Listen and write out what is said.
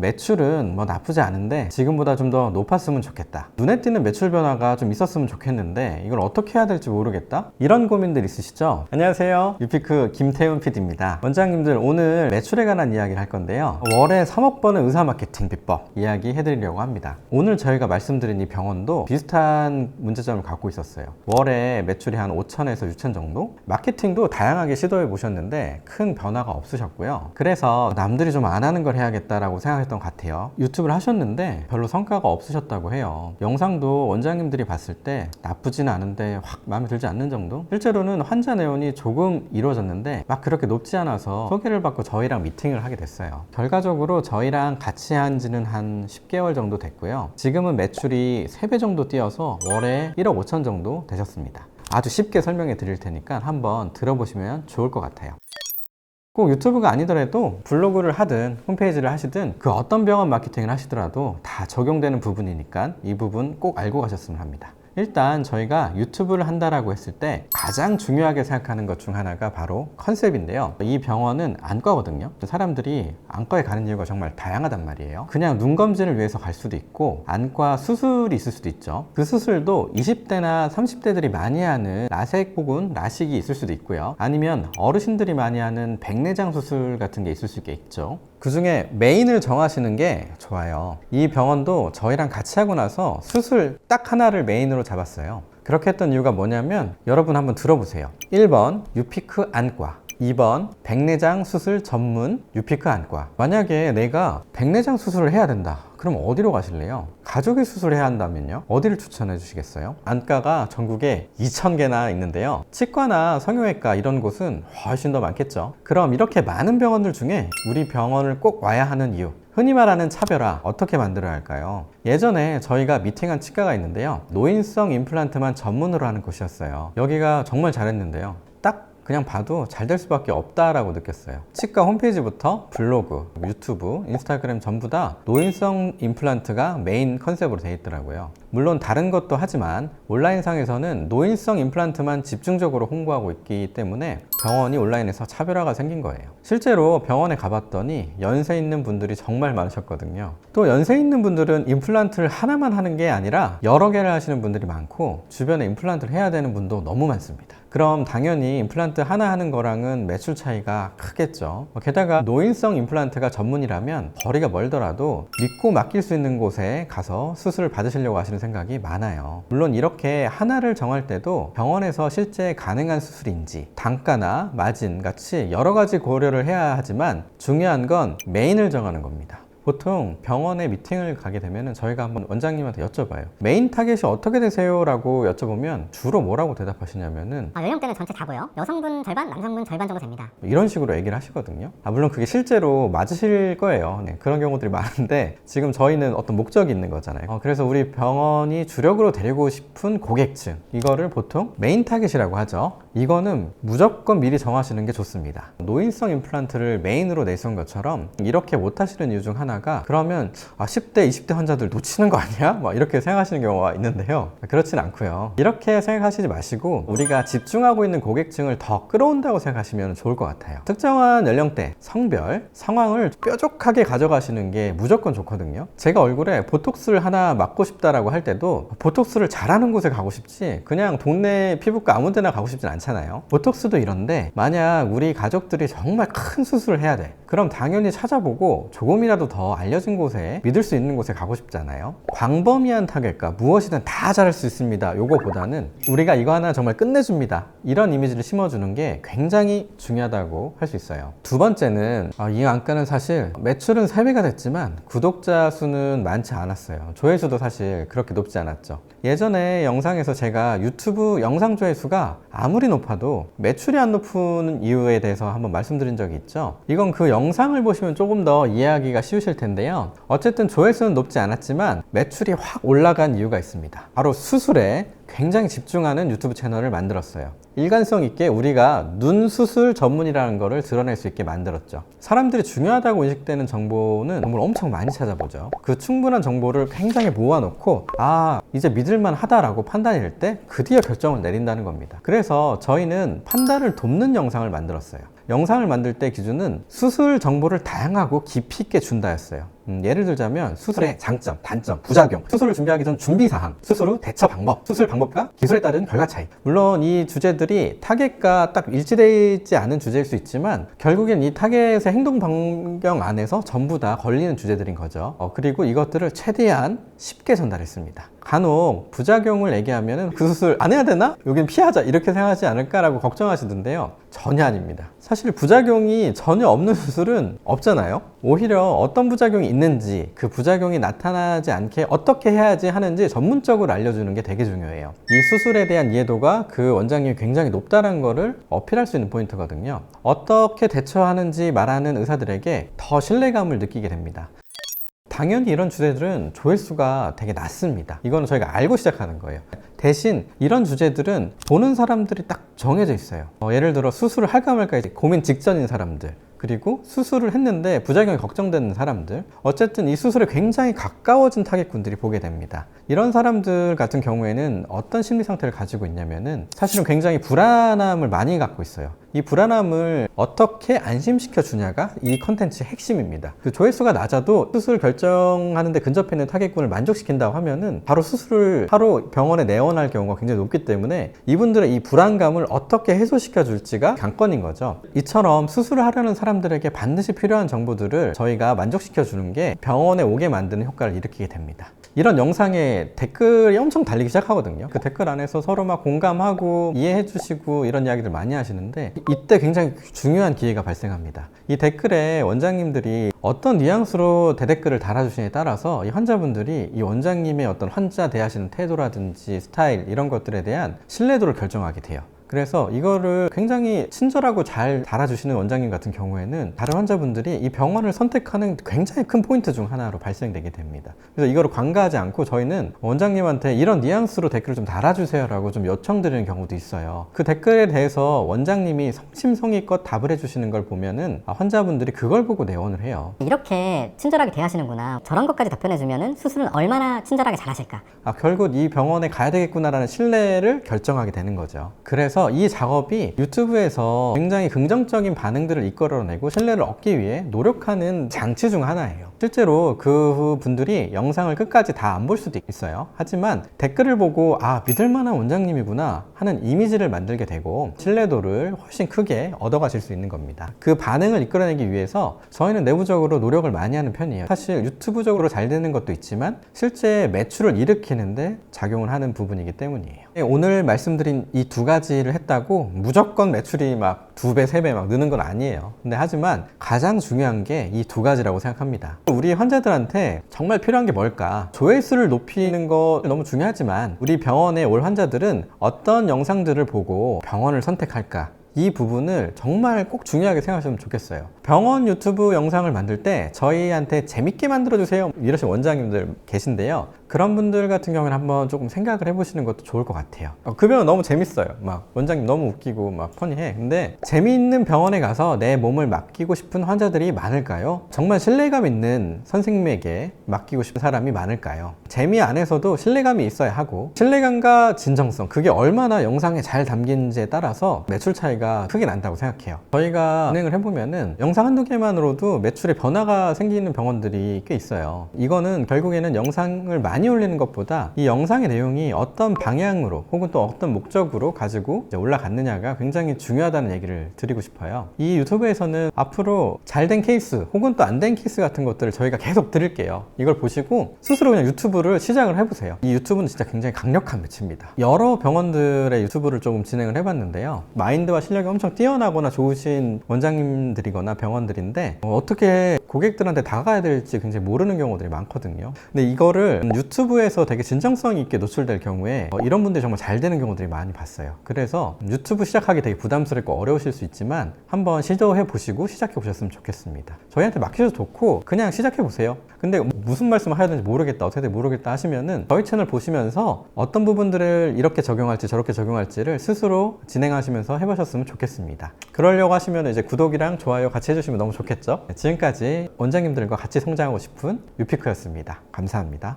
매출은 뭐 나쁘지 않은데 지금보다 좀 더 높았으면 좋겠다. 눈에 띄는 매출 변화가 좀 있었으면 좋겠는데 이걸 어떻게 해야 될지 모르겠다. 이런 고민들 있으시죠? 안녕하세요. 유피크 김태훈 PD입니다. 원장님들, 오늘 매출에 관한 이야기를 할 건데요. 월에 3억 버는 의사 마케팅 비법 이야기 해드리려고 합니다. 오늘 저희가 말씀드린 이 병원도 비슷한 문제점을 갖고 있었어요. 월에 매출이 한 5천에서 6천 정도? 마케팅도 다양하게 시도해 보셨는데 큰 변화가 없으셨고요. 그래서 남들이 좀 안 하는 걸 해야겠다라고 생각했던 것 같아요. 유튜브를 하셨는데 별로 성과가 없으셨다고 해요. 영상도 원장님들이 봤을 때 나쁘진 않은데 확 마음에 들지 않는 정도? 실제로는 환자 내원이 조금 이루어졌는데 막 그렇게 높지 않아서 소개를 받고 저희랑 미팅을 하게 됐어요. 결과적으로 저희랑 같이 한 지는 한 10개월 정도 됐고요. 지금은 매출이 3배 정도 뛰어서 월에 1억 5천 정도 되셨습니다. 아주 쉽게 설명해 드릴 테니까 한번 들어보시면 좋을 것 같아요. 꼭 유튜브가 아니더라도 블로그를 하든 홈페이지를 하시든 그 어떤 병원 마케팅을 하시더라도 다 적용되는 부분이니까 이 부분 꼭 알고 가셨으면 합니다. 일단 저희가 유튜브를 한다라고 했을 때 가장 중요하게 생각하는 것 중 하나가 바로 컨셉인데요. 이 병원은 안과거든요. 사람들이 안과에 가는 이유가 정말 다양하단 말이에요. 그냥 눈 검진을 위해서 갈 수도 있고 안과 수술이 있을 수도 있죠. 그 수술도 20대나 30대들이 많이 하는 라섹 혹은 라식이 있을 수도 있고요. 아니면 어르신들이 많이 하는 백내장 수술 같은 게 있을 수 있겠죠. 그 중에 메인을 정하시는 게 좋아요. 이 병원도 저희랑 같이 하고 나서 수술 딱 하나를 메인으로 잡았어요. 그렇게 했던 이유가 뭐냐면 여러분 한번 들어보세요. 1번 유피크 안과, 2번 백내장 수술 전문 유피크 안과. 만약에 내가 백내장 수술을 해야 된다, 그럼 어디로 가실래요? 가족이 수술해야 한다면요? 어디를 추천해 주시겠어요? 안과가 전국에 2,000개나 있는데요. 치과나 성형외과 이런 곳은 훨씬 더 많겠죠. 그럼 이렇게 많은 병원들 중에 우리 병원을 꼭 와야 하는 이유, 흔히 말하는 차별화, 어떻게 만들어야 할까요? 예전에 저희가 미팅한 치과가 있는데요. 노인성 임플란트만 전문으로 하는 곳이었어요. 여기가 정말 잘했는데요. 딱 그냥 봐도 잘 될 수밖에 없다라고 느꼈어요. 치과 홈페이지부터 블로그, 유튜브, 인스타그램 전부 다 노인성 임플란트가 메인 컨셉으로 되어 있더라고요. 물론 다른 것도 하지만 온라인상에서는 노인성 임플란트만 집중적으로 홍보하고 있기 때문에 병원이 온라인에서 차별화가 생긴 거예요. 실제로 병원에 가봤더니 연세 있는 분들이 정말 많으셨거든요. 또 연세 있는 분들은 임플란트를 하나만 하는 게 아니라 여러 개를 하시는 분들이 많고 주변에 임플란트를 해야 되는 분도 너무 많습니다. 그럼 당연히 임플란트 하나 하는 거랑은 매출 차이가 크겠죠. 게다가 노인성 임플란트가 전문이라면 거리가 멀더라도 믿고 맡길 수 있는 곳에 가서 수술을 받으시려고 하시는 생각이 많아요. 물론 이렇게 하나를 정할 때도 병원에서 실제 가능한 수술인지 단가나 마진 같이 여러 가지 고려를 해야 하지만 중요한 건 메인을 정하는 겁니다. 보통 병원에 미팅을 가게 되면 저희가 한번 원장님한테 여쭤봐요. 메인 타겟이 어떻게 되세요? 라고 여쭤보면 주로 뭐라고 대답하시냐면은 연령대는 전체 다고요. 여성분 절반, 남성분 절반 정도 됩니다. 이런 식으로 얘기를 하시거든요. 물론 그게 실제로 맞으실 거예요. 네, 그런 경우들이 많은데 지금 저희는 어떤 목적이 있는 거잖아요. 그래서 우리 병원이 주력으로 데리고 싶은 고객층, 이거를 보통 메인 타겟이라고 하죠. 이거는 무조건 미리 정하시는 게 좋습니다. 노인성 임플란트를 메인으로 내세운 것처럼 이렇게 못 하시는 이유 중 하나가 그러면 10대, 20대 환자들 놓치는 거 아니야? 막 이렇게 생각하시는 경우가 있는데요. 그렇진 않고요. 이렇게 생각하시지 마시고 우리가 집중하고 있는 고객층을 더 끌어온다고 생각하시면 좋을 것 같아요. 특정한 연령대, 성별, 상황을 뾰족하게 가져가시는 게 무조건 좋거든요. 제가 얼굴에 보톡스를 하나 맞고 싶다라고 할 때도 보톡스를 잘하는 곳에 가고 싶지 그냥 동네 피부과 아무 데나 가고 싶진 않잖아요. 보톡스도 이런데 만약 우리 가족들이 정말 큰 수술을 해야 돼, 그럼 당연히 찾아보고 조금이라도 더 알려진 곳에 믿을 수 있는 곳에 가고 싶잖아요. 광범위한 타겟과 무엇이든 다 잘할 수 있습니다, 요거보다는 우리가 이거 하나 정말 끝내줍니다, 이런 이미지를 심어주는 게 굉장히 중요하다고 할 수 있어요. 두 번째는 이 안과는 사실 매출은 3배가 됐지만 구독자 수는 많지 않았어요. 조회수도 사실 그렇게 높지 않았죠. 예전에 영상에서 제가 유튜브 영상 조회수가 아무리 높아도 매출이 안 높은 이유에 대해서 한번 말씀드린 적이 있죠. 이건 그 영상을 보시면 조금 더 이해하기가 쉬우실 텐데요. 어쨌든 조회수는 높지 않았지만 매출이 확 올라간 이유가 있습니다. 바로 수술에 굉장히 집중하는 유튜브 채널을 만들었어요. 일관성 있게 우리가 눈 수술 전문이라는 거를 드러낼 수 있게 만들었죠. 사람들이 중요하다고 인식되는 정보를 엄청 많이 찾아보죠. 그 충분한 정보를 굉장히 모아놓고 이제 믿을만 하다라고 판단이 될 때 드디어 결정을 내린다는 겁니다. 그래서 저희는 판단을 돕는 영상을 만들었어요. 영상을 만들 때 기준은 수술 정보를 다양하고 깊이 있게 준다였어요. 예를 들자면 수술의 장점, 단점, 부작용, 수술을 준비하기 전 준비사항, 수술 후 대처 방법, 수술 방법과 기술에 따른 결과 차이. 물론 이 주제들이 타겟과 딱 일치되지 않은 주제일 수 있지만 결국엔 이 타겟의 행동 반경 안에서 전부 다 걸리는 주제들인 거죠. 그리고 이것들을 최대한 쉽게 전달했습니다. 간혹 부작용을 얘기하면 그 수술 안 해야 되나? 여긴 피하자 이렇게 생각하지 않을까라고 걱정하시던데요. 전혀 아닙니다. 사실 부작용이 전혀 없는 수술은 없잖아요. 오히려 어떤 부작용이 있는지 그 부작용이 나타나지 않게 어떻게 해야지 하는지 전문적으로 알려주는 게 되게 중요해요. 이 수술에 대한 이해도가 그 원장님이 굉장히 높다는 거를 어필할 수 있는 포인트거든요. 어떻게 대처하는지 말하는 의사들에게 더 신뢰감을 느끼게 됩니다. 당연히 이런 주제들은 조회수가 되게 낮습니다. 이거는 저희가 알고 시작하는 거예요. 대신 이런 주제들은 보는 사람들이 딱 정해져 있어요. 예를 들어 수술을 할까 말까 고민 직전인 사람들, 그리고 수술을 했는데 부작용이 걱정되는 사람들, 어쨌든 이 수술에 굉장히 가까워진 타겟군들이 보게 됩니다. 이런 사람들 같은 경우에는 어떤 심리 상태를 가지고 있냐면은 사실은 굉장히 불안함을 많이 갖고 있어요. 이 불안함을 어떻게 안심시켜 주냐가 이 컨텐츠의 핵심입니다. 그 조회수가 낮아도 수술 결정하는데 근접해 있는 타겟군을 만족시킨다고 하면은 바로 수술을 하러 병원에 내원할 경우가 굉장히 높기 때문에 이분들의 이 불안감을 어떻게 해소시켜 줄지가 관건인 거죠. 이처럼 수술을 하려는 사람들에게 반드시 필요한 정보들을 저희가 만족시켜 주는 게 병원에 오게 만드는 효과를 일으키게 됩니다. 이런 영상에 댓글이 엄청 달리기 시작하거든요. 그 댓글 안에서 서로 막 공감하고 이해해 주시고 이런 이야기들 많이 하시는데 이때 굉장히 중요한 기회가 발생합니다. 이 댓글에 원장님들이 어떤 뉘앙스로 대댓글을 달아주시냐에 따라서 이 환자분들이 이 원장님의 어떤 환자 대하시는 태도라든지 스타일 이런 것들에 대한 신뢰도를 결정하게 돼요. 그래서 이거를 굉장히 친절하고 잘 달아주시는 원장님 같은 경우에는 다른 환자분들이 이 병원을 선택하는 굉장히 큰 포인트 중 하나로 발생되게 됩니다. 그래서 이거를 관가하지 않고 저희는 원장님한테 이런 뉘앙스로 댓글을 좀 달아주세요 라고 좀 요청드리는 경우도 있어요. 그 댓글에 대해서 원장님이 성심성의껏 답을 해주시는 걸 보면은 환자분들이 그걸 보고 내원을 해요. 이렇게 친절하게 대하시는구나. 저런 것까지 답변해주면 수술은 얼마나 친절하게 잘하실까. 결국 이 병원에 가야 되겠구나라는 신뢰를 결정하게 되는 거죠. 그래서 이 작업이 유튜브에서 굉장히 긍정적인 반응들을 이끌어내고 신뢰를 얻기 위해 노력하는 장치 중 하나예요. 실제로 그 분들이 영상을 끝까지 다 안 볼 수도 있어요. 하지만 댓글을 보고 믿을 만한 원장님이구나 하는 이미지를 만들게 되고 신뢰도를 훨씬 크게 얻어가실 수 있는 겁니다. 그 반응을 이끌어내기 위해서 저희는 내부적으로 노력을 많이 하는 편이에요. 사실 유튜브적으로 잘 되는 것도 있지만 실제 매출을 일으키는데 작용을 하는 부분이기 때문이에요. 오늘 말씀드린 이 두 가지를 했다고 무조건 매출이 막 2배, 3배 막 느는 건 아니에요. 근데 하지만 가장 중요한 게 이 두 가지라고 생각합니다. 우리 환자들한테 정말 필요한 게 뭘까? 조회수를 높이는 거 너무 중요하지만 우리 병원에 올 환자들은 어떤 영상들을 보고 병원을 선택할까? 이 부분을 정말 꼭 중요하게 생각하시면 좋겠어요. 병원 유튜브 영상을 만들 때 저희한테 재밌게 만들어주세요 이러신 원장님들 계신데요. 그런 분들 같은 경우는 한번 조금 생각을 해보시는 것도 좋을 것 같아요. 그 병원 너무 재밌어요. 막 원장님 너무 웃기고 막 퍼니해. 근데 재미있는 병원에 가서 내 몸을 맡기고 싶은 환자들이 많을까요? 정말 신뢰감 있는 선생님에게 맡기고 싶은 사람이 많을까요? 재미 안에서도 신뢰감이 있어야 하고 신뢰감과 진정성 그게 얼마나 영상에 잘 담긴지에 따라서 매출 차이가 크게 난다고 생각해요. 저희가 진행을 해보면은 영상 한두 개만으로도 매출에 변화가 생기는 병원들이 꽤 있어요. 이거는 결국에는 영상을 많이 올리는 것보다 이 영상의 내용이 어떤 방향으로 혹은 또 어떤 목적으로 가지고 이제 올라갔느냐가 굉장히 중요하다는 얘기를 드리고 싶어요. 이 유튜브에서는 앞으로 잘 된 케이스 혹은 또 안 된 케이스 같은 것들을 저희가 계속 드릴게요. 이걸 보시고 스스로 그냥 유튜브를 시작을 해보세요. 이 유튜브는 진짜 굉장히 강력한 매체입니다. 여러 병원들의 유튜브를 조금 진행을 해봤는데요. 마인드와 실력이 엄청 뛰어나거나 좋으신 원장님들이거나 병원들인데 어떻게 고객들한테 다가가야 될지 굉장히 모르는 경우들이 많거든요. 근데 이거를 유튜브에서 되게 진정성 있게 노출될 경우에 이런 분들이 정말 잘 되는 경우들이 많이 봤어요. 그래서 유튜브 시작하기 되게 부담스럽고 어려우실 수 있지만 한번 시도해 보시고 시작해 보셨으면 좋겠습니다. 저희한테 맡기셔도 좋고 그냥 시작해 보세요. 근데 무슨 말씀을 해야 되는지 모르겠다 어떻게 모르겠다 하시면은 저희 채널 보시면서 어떤 부분들을 이렇게 적용할지 저렇게 적용할지를 스스로 진행하시면서 해보셨으면 좋겠습니다. 그러려고 하시면 이제 구독이랑 좋아요 같이 해주시면 너무 좋겠죠. 지금까지 원장님들과 같이 성장하고 싶은 유피크였습니다. 감사합니다.